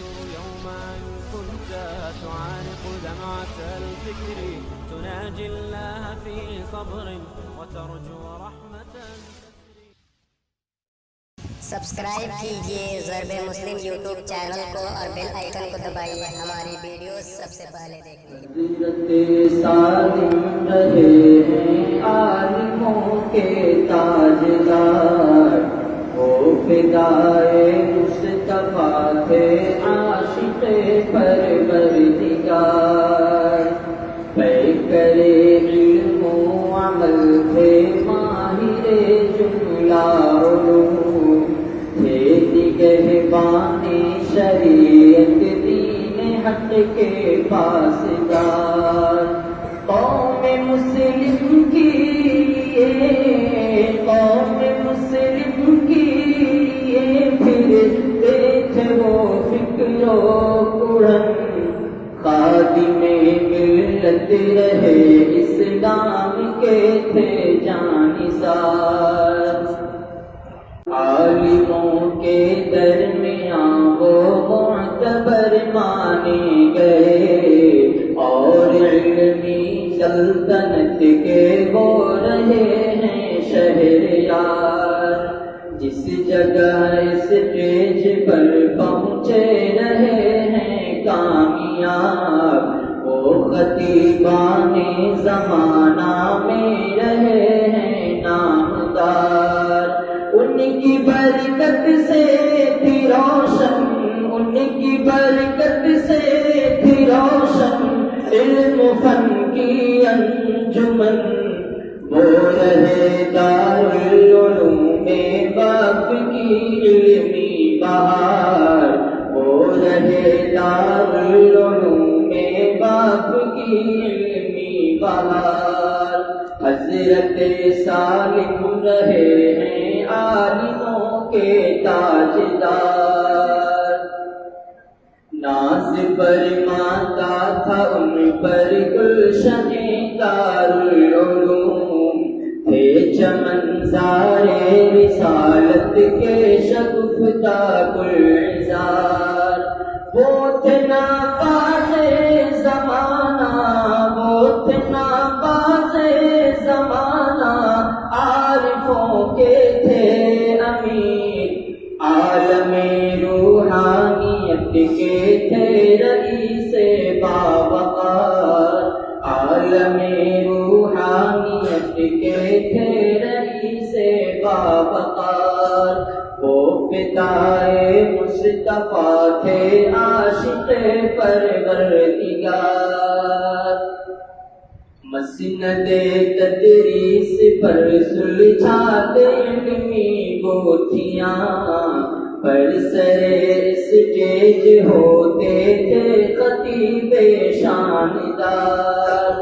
واذكر يوما كنت تعانق دمعة الفكر تناجي الله في صبر وترجو رحمة. سبسکرائب کیجئے ضرب مسلم یوٹیوب چینل کو اور بیل آئیکن کو دبائیے ہماری ویڈیوز سب سے پہلے دیکھنے کے لیے. سالم رہے ہیں عالموں کے تاجدار، وہ فدائے مصطفیٰ تھے عاشق پروردگار، پیکر علم و عمل تھے ماہر جملہ علوم، تھے نگہبان شریعت دین حق کے پاسدار. قوم مسلم کی پھرتے تھے وہ فکر و قرآن، خادم ملت رہے اسلام کے تھے جانثار. عالموں کے درمیان وہ معتبر مانے گئے اور علمی سلطنت کے وہ رہے ہیں شہریار. جس جگہ اسٹیج پر پہنچے رہے ہیں کامیاب، وہ خطیبان زمانہ میں رہے ہیں نامدار. ان کی برکت سے تھی روشن، ان کی برکت سے تھی روشن علم و فن کی انجمن، وہ رہے دارالعلوم وقت کی علمی بہار، وہ رہے دارالعلوم وقت کی علمی بہار. حضرت سالم رہے ہیں عالموں کے تاجدار. ناز فرماتا تھا ان پر گلشن دارالعلوم، تھے چمنزار رسالت کے شگفتہ گلزار. وہ تھے ناپاس زمانہ، وہ تھے ناپاس زمانہ، عارفوں کے تھے امیر، عالم روحانیت کے تھے رئیس باوقار، عالم روحانیت کے تھے رئیس باوقار. وہ فدائے مصطفیٰ تھے عاشق پروردگار. مسند تدریس پر سلجھاتے علمی گوتھیاں، پر سر اسٹیج ہوتے تھے خطیب شاندار.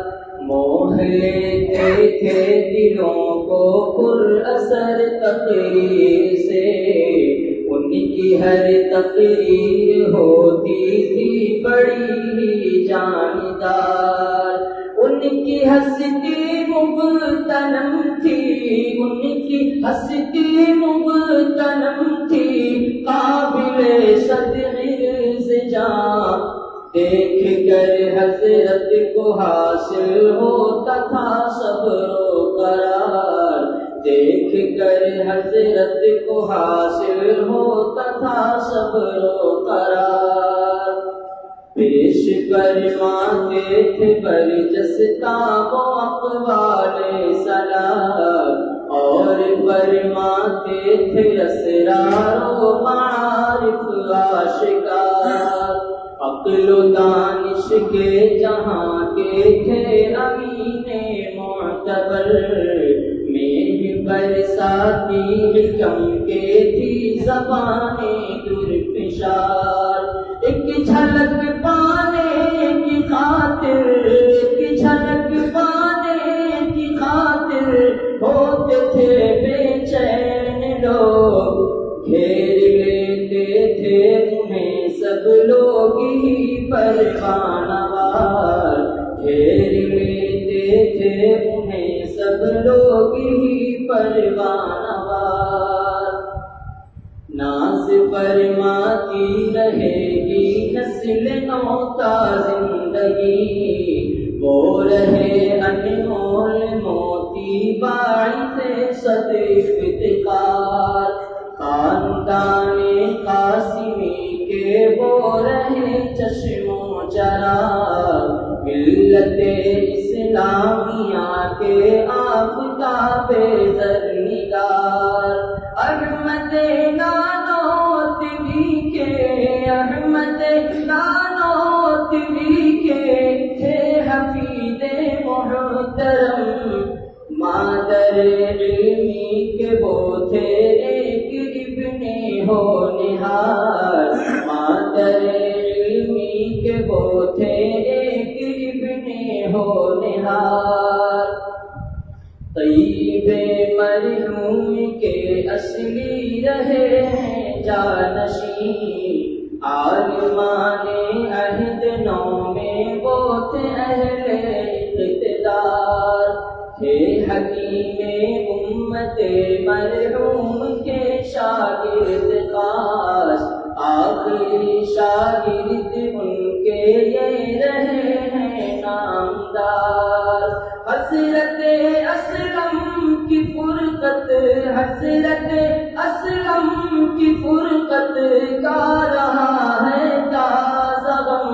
موہ لیتے تھے دلوں کو پر اثر تقریر سے، ان کی ہر تقریر ہوتی تھی بڑی ہی جاندار. ان کی ہستی مغتنم تھی، ان کی ہستی مغتنم تھی، قابل صدر الزجاں. دیکھ کر حضرت کو حاصل ہوتا تھا صبر و قرار، دیکھ کر حضرت کو حاصل ہوتا تھا صبر و قرار. پیش فرماتے تھے برجستہ وہ اقوال سلام، اور فرماتے تھے اسرار و معارف آشکار. عقل و دانش کے جہاں کے تھے امین معتبر، برساتی حکم کے تھی زبانیں درفشار. ایک جھلک پانے کی خاطر، ایک جھلک پانے کی خاطر ہوتے تھے بے چین لوگ، گھیر لیتے تھے انہیں سب لوگ ہی پروانہ وار، گھیر لیتے تھے انہیں سب لوگ ہی پروانہ وار. ناز فرماتی رہے گی مثل نوتا زندگی، وہ رہے انمول موتی باعث صد افتخار، خاندان قاسمی کے وہ رہے چشم و چراغ، ملت اسلامیہ کے آفتاب زرنگار، احمد نانوتوی کے، احمد نانوتوی کے تھے حفید محترم، مادر علمی کے وہ تھے ایک ابن ہونہار، مادر علمی کے وہ تھے ایک ابن ہونہار، طیب مرحوم کے اصلی رہے ہیں جانشین، عالمان عہد نو میں وہ تھے اہل اقتدار، تھے حکیم امت مرحوم کے شاگرد خاص، آخری شاگرد ان کے یہ رہے ہیں نامدار، حضرت اسلم کی فرقت، حضرت اسلم کی فرقت کا رہا ہے تازہ غم،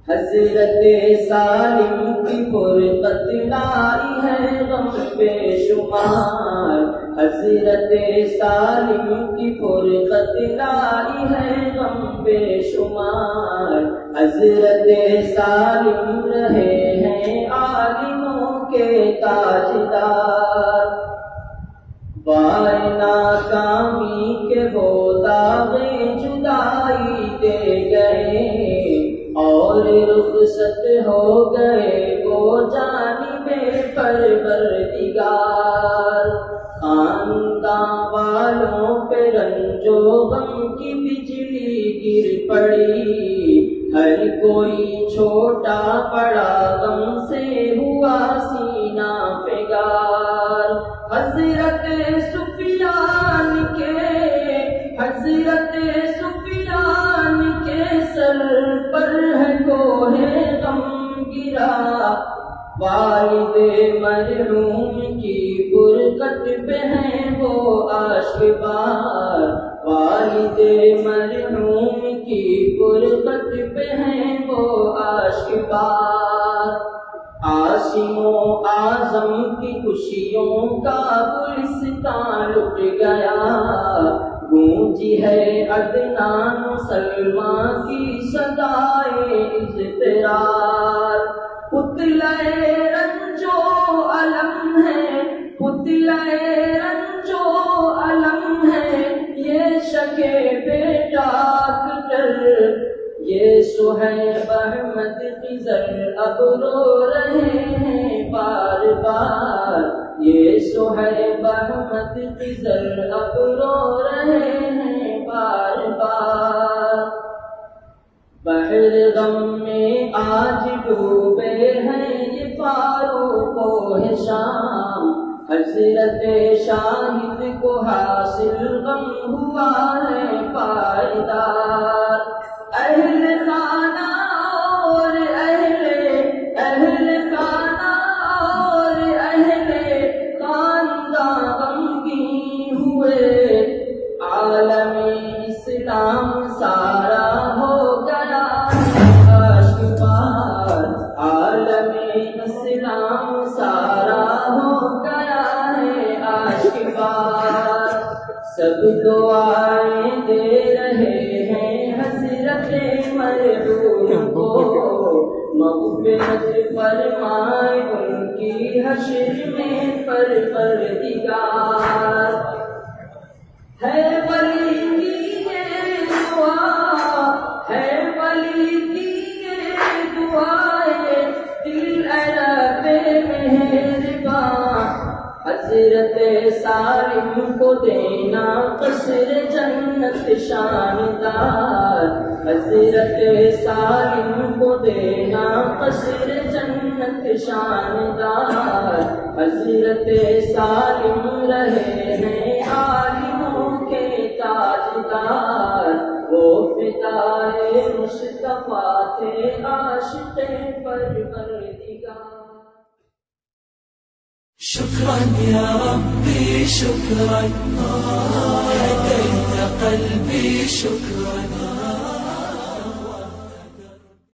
حضرت سالم کی فرقت لائی ہے غم بے شمار، حضرت سالم کی فرقت لائی ہے غم بے شمار، حضرت سالم رہے ہیں عالموں کے تاجدار، بائے ناکامی کے وہ داغ جدائی دے گئے، اور رخصت ہو گئے وہ جانب پروردگار، خاندان والوں پہ رنج و غم کی بجلی گر پڑی، ہر کوئی چھوٹا بڑا غم سے ہوا سینہ پگار، حضرت سفیان کے، حضرت سفیان کے سر پر ہے کوہ غم گرا، والد مرحوم کی برکت پہ ہیں وہ عاشقار، والد مرحوم کی برکت پہ ہیں وہ عاشقار، عاصم و اعظم کی خوشیوں کا گلستان لٹ گیا، گونجی ہے عدنان مسلمان کی صدائے اضطرار، پتلے رنجو علم ہے، پتلے رنجو علم ہے، یہ شکے بیٹا کٹر، یہ صہیب احمد خضر اب رو رہے ہیں بار بار، یہ صہیب احمد خضر اب رو رہے ہیں بار بار، بحر غم میں آج ڈوبے ہیں یہ فاروق و ہشام، حضرت شاہد کو حاصل غم ہوا ہے پائیدار، اہل خانہ اور اہل خانہ اور اہل خاندان غمگین ہوئے، عالم اسلام سارا ہو گیا آشکار، عالم اسلام سارا ہو گیا ہے آشکار، سب دعائیں دے رہے ہیں حضرت مرحوم کو، مغفرت فرمائے ان کی حشر میں پروردگار، ہے ولی کی یہ دعا، ہے ولی کی یہ دعائیں دل عرب مہربان، حضرت سالم کو دینا قصر جنت شاندار، حضرت سالم کو دینا قصر جنت شاندار، حضرت سالم رہے ہیں عالموں کے تاجدار، وہ فدائے مصطفیٰ تھے عاشق پروردگار. شكرا يا ربي شكرا هديت قلبي شكرا